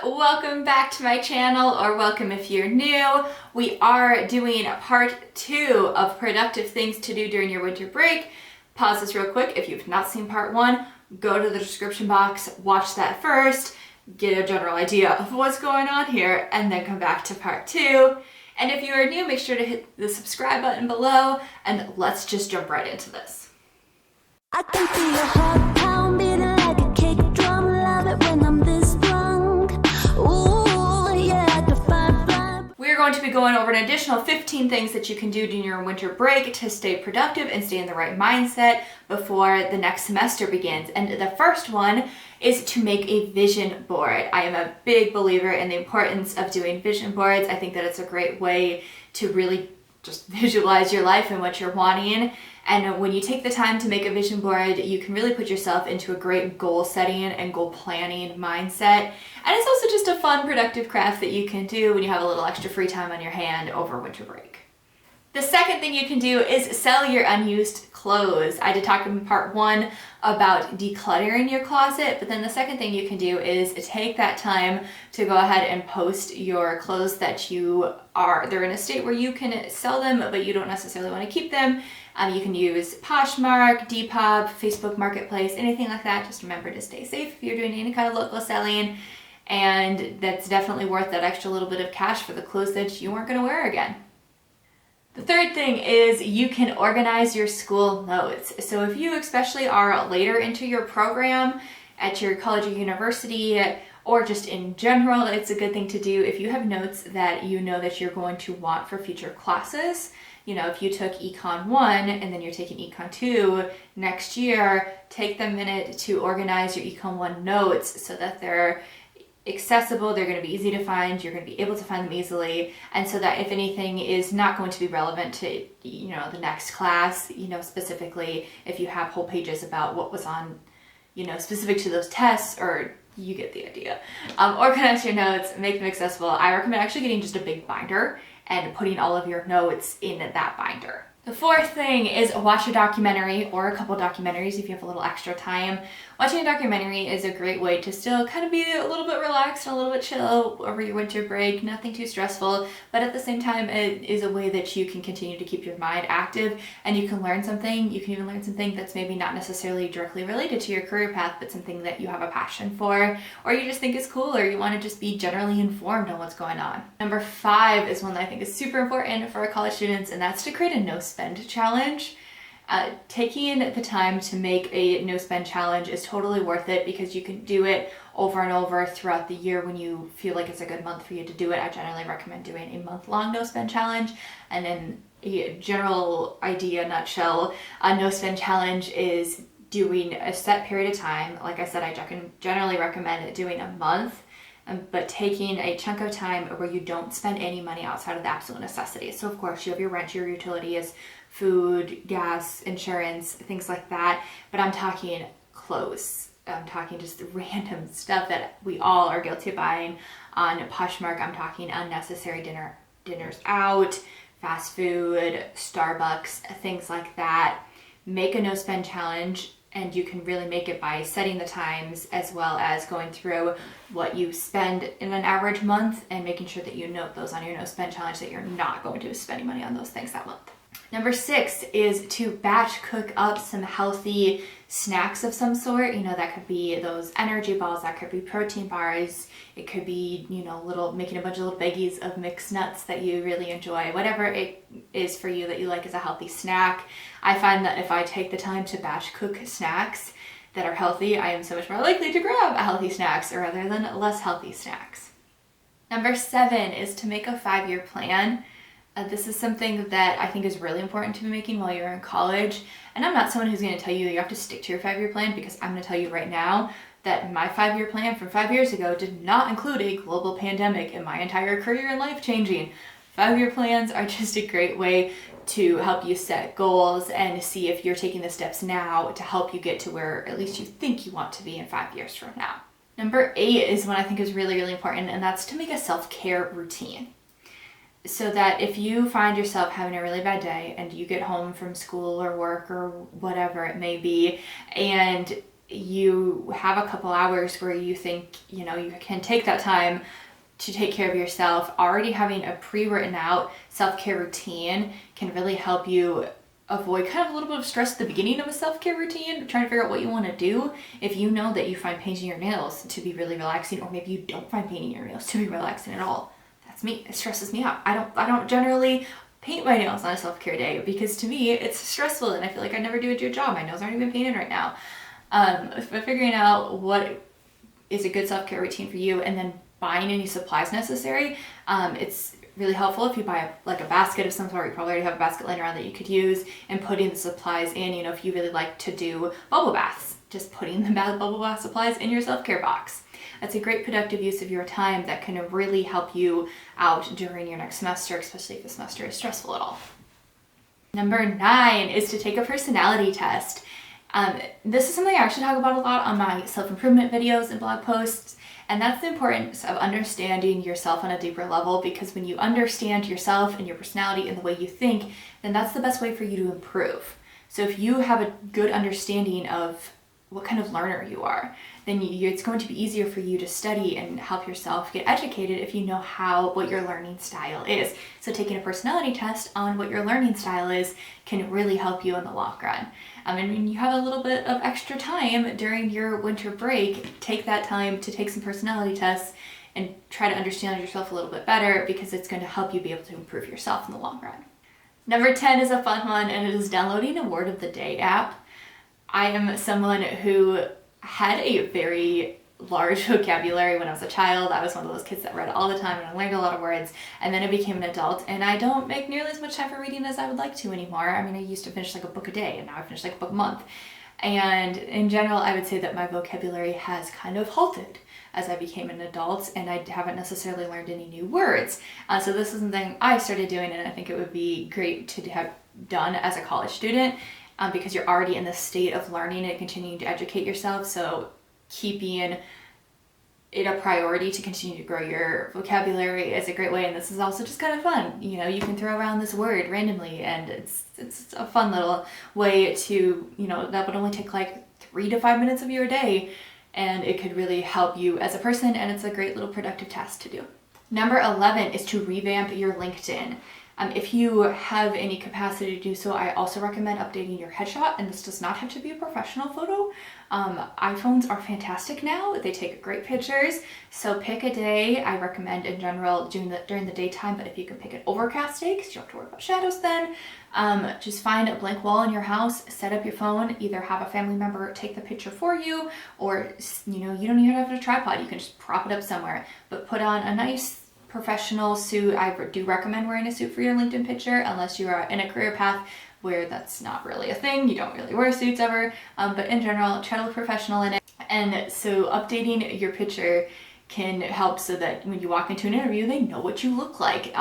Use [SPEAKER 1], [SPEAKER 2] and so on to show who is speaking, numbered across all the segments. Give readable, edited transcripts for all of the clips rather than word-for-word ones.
[SPEAKER 1] welcome back to my channel, or welcome if you're new. We are doing part 2 of productive things to do during your winter break. Pause this real quick. If you've not seen part 1, go to the description box, watch that first, get a general idea of what's going on here, and then come back to part 2. And if you are new, make sure to hit the subscribe button below, and let's just jump right into this.
[SPEAKER 2] I can feel your heart pound beating like a kick drum. Love it when I'm this drunk. Ooh, yeah, I can find.
[SPEAKER 1] We're going to be going over an additional 15 things that you can do during your winter break to stay productive and stay in the right mindset before the next semester begins. And the first one is to make a vision board. I am a big believer in the importance of doing vision boards. I think that it's a great way to really just visualize your life and what you're wanting. And when you take the time to make a vision board, you can really put yourself into a great goal setting and goal planning mindset. And it's also just a fun, productive craft that you can do when you have a little extra free time on your hand over winter break. The second thing you can do is sell your unused clothes. I did talk in part 1 about decluttering your closet, but then the second thing you can do is take that time to go ahead and post your clothes that they're in a state where you can sell them, but you don't necessarily want to keep them. You can use Poshmark, Depop, Facebook Marketplace, anything like that. Just remember to stay safe if you're doing any kind of local selling, and that's definitely worth that extra little bit of cash for the clothes that you aren't going to wear again. The third thing is you can organize your school notes. So if you especially are later into your program at your college or university, or just in general, it's a good thing to do if you have notes that you know that you're going to want for future classes. You know, if you took Econ 1 and then you're taking Econ 2 next year, take the minute to organize your Econ 1 notes so that they're accessible, they're going to be easy to find, you're going to be able to find them easily, and so that if anything is not going to be relevant to, the next class, specifically if you have whole pages about what was on, specific to those tests, or you get the idea. Organize your notes, make them accessible. I recommend actually getting just a big binder and putting all of your notes in that binder. The fourth thing is watch a documentary or a couple documentaries if you have a little extra time. Watching a documentary is a great way to still kind of be a little bit relaxed and a little bit chill over your winter break, nothing too stressful, but at the same time it is a way that you can continue to keep your mind active and you can learn something. You can even learn something that's maybe not necessarily directly related to your career path, but something that you have a passion for, or you just think is cool, or you want to just be generally informed on what's going on. Number 5 is one that I think is super important for our college students, and that's to create a no-spend challenge. Taking the time to make a no-spend challenge is totally worth it because you can do it over and over throughout the year when you feel like it's a good month for you to do it. I generally recommend doing a month-long no-spend challenge. And then a general idea, nutshell, a no-spend challenge is doing a set period of time. Like I said, I generally recommend doing a month, but taking a chunk of time where you don't spend any money outside of the absolute necessities. So of course you have your rent, your utilities, food, gas, insurance, things like that. But I'm talking clothes. I'm talking just random stuff that we all are guilty of buying on Poshmark. I'm talking unnecessary dinners out, fast food, Starbucks, things like that. Make a no spend challenge, and you can really make it by setting the times as well as going through what you spend in an average month and making sure that you note those on your no spend challenge that you're not going to spend any money on those things that month. Number 6 is to batch cook up some healthy snacks of some sort. That could be those energy balls, that could be protein bars, it could be, making a bunch of little baggies of mixed nuts that you really enjoy. Whatever it is for you that you like as a healthy snack. I find that if I take the time to batch cook snacks that are healthy, I am so much more likely to grab a healthy snacks rather than less healthy snacks. Number 7 is to make a 5-year plan. This is something that I think is really important to be making while you're in college. And I'm not someone who's going to tell you have to stick to your 5-year plan, because I'm going to tell you right now that my 5-year plan from 5 years ago did not include a global pandemic and my entire career and life changing. 5-year plans are just a great way to help you set goals and see if you're taking the steps now to help you get to where at least you think you want to be in 5 years from now. Number 8 is one I think is really, really important, and that's to make a self-care routine. So that if you find yourself having a really bad day and you get home from school or work or whatever it may be, and you have a couple hours where you think, you can take that time to take care of yourself. Already having a pre-written out self-care routine can really help you avoid kind of a little bit of stress at the beginning of a self-care routine, trying to figure out what you want to do. If you know that you find painting your nails to be really relaxing, or maybe you don't find painting your nails to be relaxing at all, that's me. It stresses me out. I don't generally paint my nails on a self-care day because to me it's stressful and I feel like I never do a good job. My nails aren't even painted right now. But figuring out what is a good self-care routine for you and then buying any supplies necessary, it's really helpful if you buy a basket of some sort. You probably already have a basket laying around that you could use, and putting the supplies in. If you really like to do bubble baths, just putting the bubble bath supplies in your self-care box. That's a great productive use of your time that can really help you out during your next semester, especially if the semester is stressful at all. Number 9 is to take a personality test. This is something I actually talk about a lot on my self-improvement videos and blog posts. And that's the importance of understanding yourself on a deeper level, because when you understand yourself and your personality and the way you think, then that's the best way for you to improve. So if you have a good understanding of what kind of learner you are, then it's going to be easier for you to study and help yourself get educated if you know what your learning style is. So taking a personality test on what your learning style is can really help you in the long run. And when you have a little bit of extra time during your winter break, take that time to take some personality tests and try to understand yourself a little bit better, because it's going to help you be able to improve yourself in the long run. Number 10 is a fun one, and it is downloading a word of the day app. I am someone who had a very large vocabulary when I was a child. I was one of those kids that read all the time and I learned a lot of words, and then I became an adult and I don't make nearly as much time for reading as I would like to anymore. I used to finish like a book a day, and now I finish like a book a month. And in general, I would say that my vocabulary has kind of halted as I became an adult, and I haven't necessarily learned any new words. So this is something I started doing, and I think it would be great to have done as a college student, because you're already in the state of learning and continuing to educate yourself. So keeping it a priority to continue to grow your vocabulary is a great way. And this is also just kind of fun. You can throw around this word randomly, and it's a fun little way to, that would only take like 3 to 5 minutes of your day, and it could really help you as a person, and it's a great little productive task to do. Number 11 is to revamp your LinkedIn. If you have any capacity to do so, I also recommend updating your headshot, and this does not have to be a professional photo. iPhones are fantastic now. They take great pictures. So pick a day. I recommend in general during the daytime, but if you can pick an overcast day, because you don't have to worry about shadows then, just find a blank wall in your house, set up your phone, either have a family member take the picture for you, or you don't even have a tripod. You can just prop it up somewhere, but put on a nice professional suit. I do recommend wearing a suit for your LinkedIn picture, unless you are in a career path where that's not really a thing. You don't really wear suits ever, but in general, try to look professional in it. And so updating your picture can help so that when you walk into an interview, they know what you look like.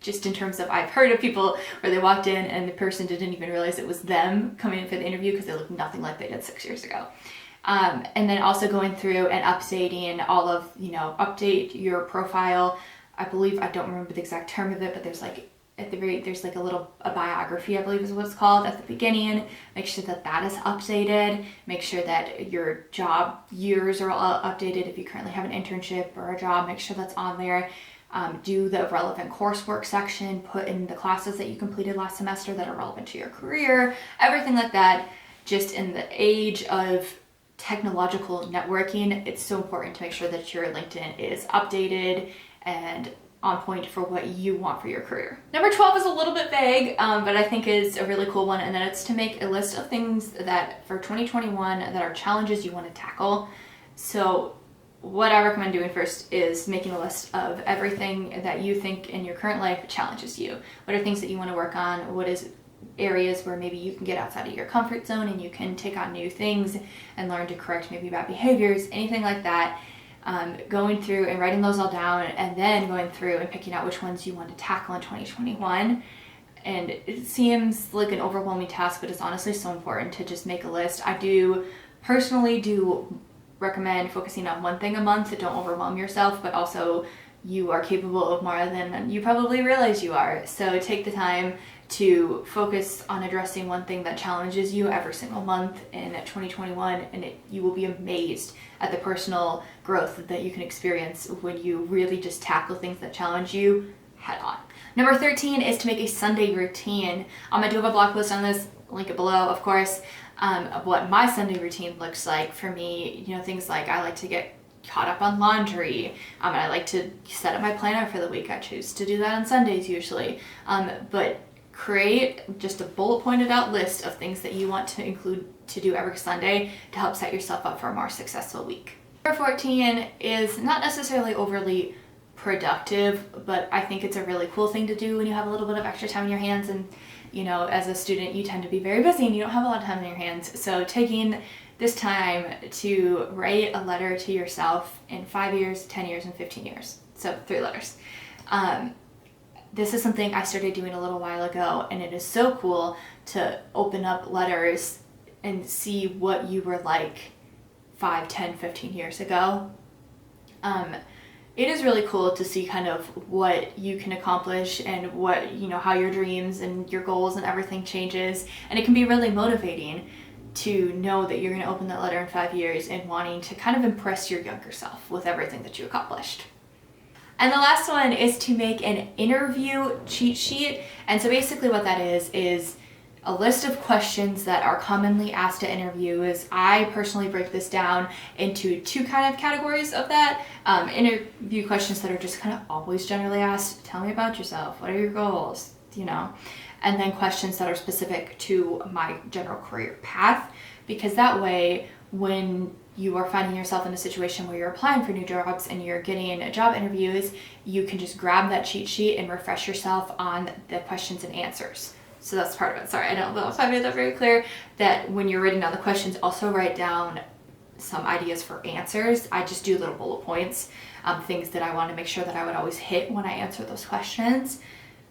[SPEAKER 1] Just in terms of, I've heard of people where they walked in and the person didn't even realize it was them coming in for the interview because they looked nothing like they did 6 years ago. And then also going through and updating all of, update your profile. I don't remember the exact term of it, but there's like there's like a biography, I believe is what it's called, at the beginning. Make sure that is updated. Make sure that your job years are all updated. If you currently have an internship or a job, make sure that's on there. Do the relevant coursework section, put in the classes that you completed last semester that are relevant to your career, everything like that. Just in the age of technological networking, it's so important to make sure that your LinkedIn is updated and on point for what you want for your career. Number 12 is a little bit vague, but I think is a really cool one, and then it's to make a list of things that for 2021 that are challenges you want to tackle. So what I recommend doing first is making a list of everything that you think in your current life challenges you. What are things that you want to work on? What is areas where maybe you can get outside of your comfort zone and you can take on new things and learn to correct maybe bad behaviors, anything like that. Going through and writing those all down, and then going through and picking out which ones you want to tackle in 2021. And it seems like an overwhelming task, but it's honestly so important to just make a list. I do personally recommend focusing on one thing a month. Don't overwhelm yourself, but also you are capable of more than you probably realize you are. So take the time to focus on addressing one thing that challenges you every single month in 2021, and you will be amazed at the personal growth that you can experience when you really just tackle things that challenge you head on. Number 13 is to make a Sunday routine. I do have a blog post on this, link it below, of course, of what my Sunday routine looks like. For me, things like I like to get caught up on laundry, and I like to set up my planner for the week. I choose to do that on Sundays usually, but create just a bullet pointed out list of things that you want to include to do every Sunday to help set yourself up for a more successful week. Number 14 is not necessarily overly productive, but I think it's a really cool thing to do when you have a little bit of extra time in your hands. And as a student, you tend to be very busy and you don't have a lot of time in your hands. So taking this time to write a letter to yourself in 5 years, 10 years, and 15 years. So 3 letters. This is something I started doing a little while ago, and it is so cool to open up letters and see what you were like 5, 10, 15 years ago. It is really cool to see kind of what you can accomplish and what, how your dreams and your goals and everything changes. And it can be really motivating to know that you're going to open that letter in 5 years and wanting to kind of impress your younger self with everything that you accomplished. And the last one is to make an interview cheat sheet. And so basically what that is a list of questions that are commonly asked at interviews. I personally break this down into 2 kind of categories of that. Interview questions that are just kind of always generally asked. Tell me about yourself. What are your goals? And then questions that are specific to my general career path, because that way when you are finding yourself in a situation where you're applying for new jobs and you're getting job interviews, you can just grab that cheat sheet and refresh yourself on the questions and answers. So that's part of it. Sorry, I don't know if I made that very clear, that when you're writing down the questions, also write down some ideas for answers. I just do little bullet points, things that I want to make sure that I would always hit when I answer those questions,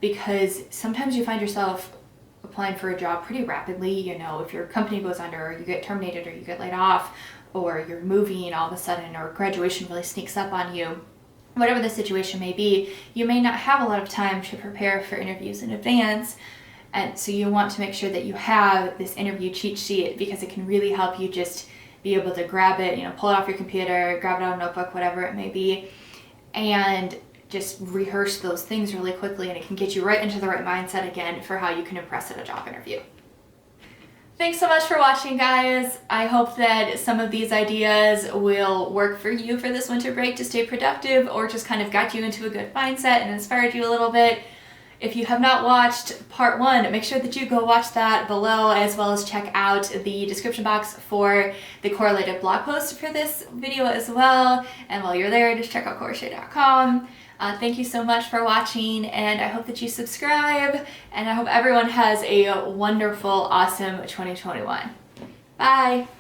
[SPEAKER 1] because sometimes you find yourself applying for a job pretty rapidly. If your company goes under, or you get terminated, or you get laid off, or you're moving all of a sudden, or graduation really sneaks up on you, whatever the situation may be, you may not have a lot of time to prepare for interviews in advance. And so you want to make sure that you have this interview cheat sheet, because it can really help you just be able to grab it, pull it off your computer, grab it on a notebook, whatever it may be, and just rehearse those things really quickly, and it can get you right into the right mindset again for how you can impress at a job interview. Thanks so much for watching, guys. I hope that some of these ideas will work for you for this winter break to stay productive, or just kind of got you into a good mindset and inspired you a little bit. If you have not watched part 1, make sure that you go watch that below, as well as check out the description box for the correlated blog post for this video as well. And while you're there, just check out CourseShare.com. Thank you so much for watching, and I hope that you subscribe, and I hope everyone has a wonderful, awesome 2021. Bye!